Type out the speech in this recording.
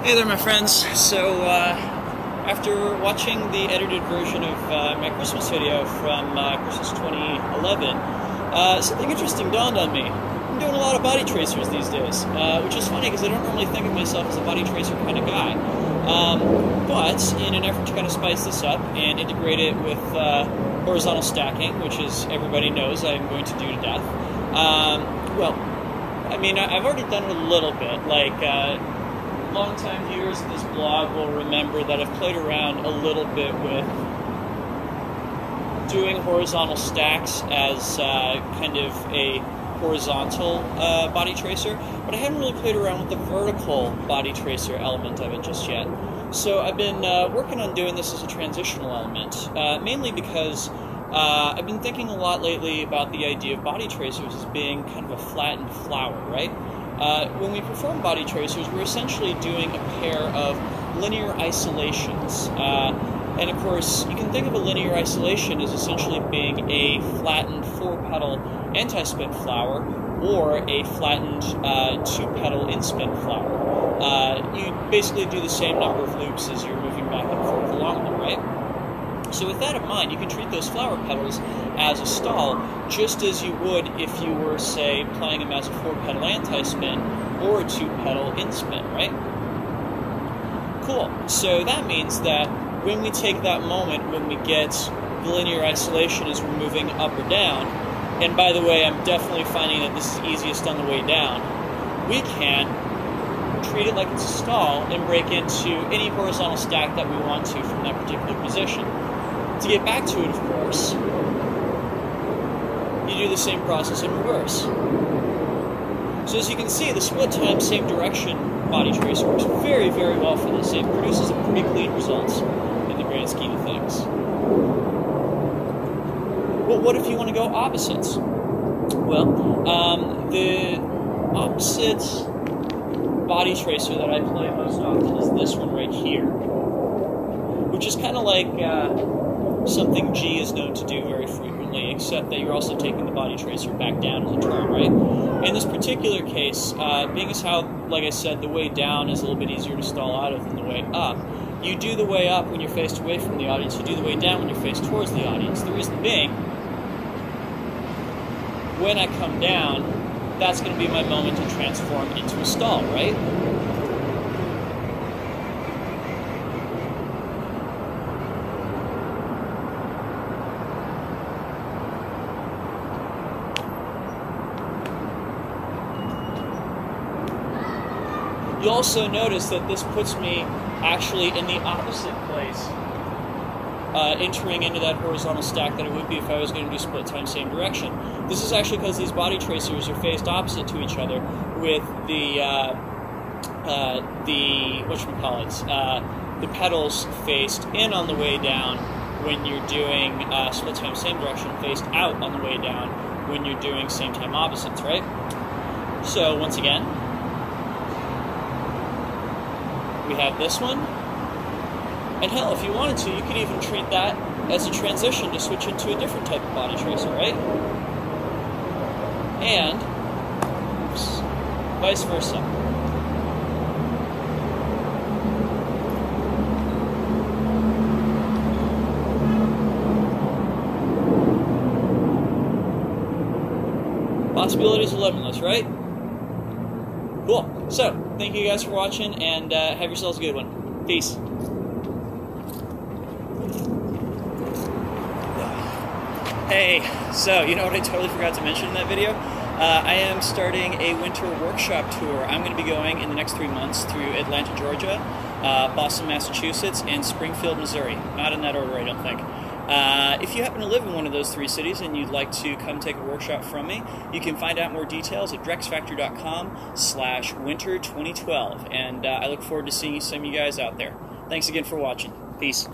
Hey there, my friends. So, after watching the edited version of my Christmas video from Christmas 2011, something interesting dawned on me. I'm doing a lot of body tracers these days, which is funny because I don't normally think of myself as a body tracer kind of guy. But in an effort to kind of spice this up and integrate it with horizontal stacking, which, as everybody knows, I'm going to do to death. Well, I mean, I've already done it a little bit, long-time viewers of this blog will remember that I've played around a little bit with doing horizontal stacks as kind of a horizontal body tracer, but I haven't really played around with the vertical body tracer element of it just yet. So I've been working on doing this as a transitional element, mainly because I've been thinking a lot lately about the idea of body tracers as being kind of a flattened flower, right? When we perform body tracers, we're essentially doing a pair of linear isolations. And of course, you can think of a linear isolation as essentially being a flattened 4-petal anti-spin flower or a flattened 2-petal in-spin flower. You basically do the same number of loops as you're moving back and forth along them, right? So with that in mind, you can treat those flower petals as a stall, just as you would if you were, say, playing them as a 4-petal anti-spin or a 2-petal in-spin, right? Cool. So that means that when we take that moment when we get the linear isolation as we're moving up or down, and by the way, I'm definitely finding that this is easiest on the way down, we can treat it like it's a stall and break into any horizontal stack that we want to from that particular position. To get back to it, of course, you do the same process in reverse. So as you can see, the split time, same direction body tracer works very, very well for this. It produces pretty clean results in the grand scheme of things. Well, what if you want to go opposites? Well, the opposite body tracer that I play most often is this one right here, which is kind of like something G is known to do very frequently, except that you're also taking the body tracer back down as a turn, right? In this particular case, being as how, like I said, the way down is a little bit easier to stall out of than the way up, you do the way up when you're faced away from the audience, you do the way down when you're faced towards the audience. The reason being, when I come down, that's going to be my moment to transform into a stall, right? You'll also notice that this puts me actually in the opposite place, entering into that horizontal stack that it would be if I was going to do split time, same direction. This is actually because these body tracers are faced opposite to each other, with the petals faced in on the way down when you're doing split time, same direction, faced out on the way down when you're doing same time opposites, right? So once again, we have this one, and hell, if you wanted to, you could even treat that as a transition to switch into a different type of body tracer, right? And, oops, vice versa. Possibilities are limitless, right? Cool. So, thank you guys for watching, and have yourselves a good one. Peace. Hey, so, you know what I totally forgot to mention in that video? I am starting a winter workshop tour. I'm going to be going in the next 3 months through Atlanta, Georgia, Boston, Massachusetts, and Springfield, Missouri. Not in that order, I don't think. If you happen to live in one of those 3 cities and you'd like to come take a workshop from me, you can find out more details at drexfactory.com/winter2012, and I look forward to seeing some of you guys out there. Thanks again for watching. Peace.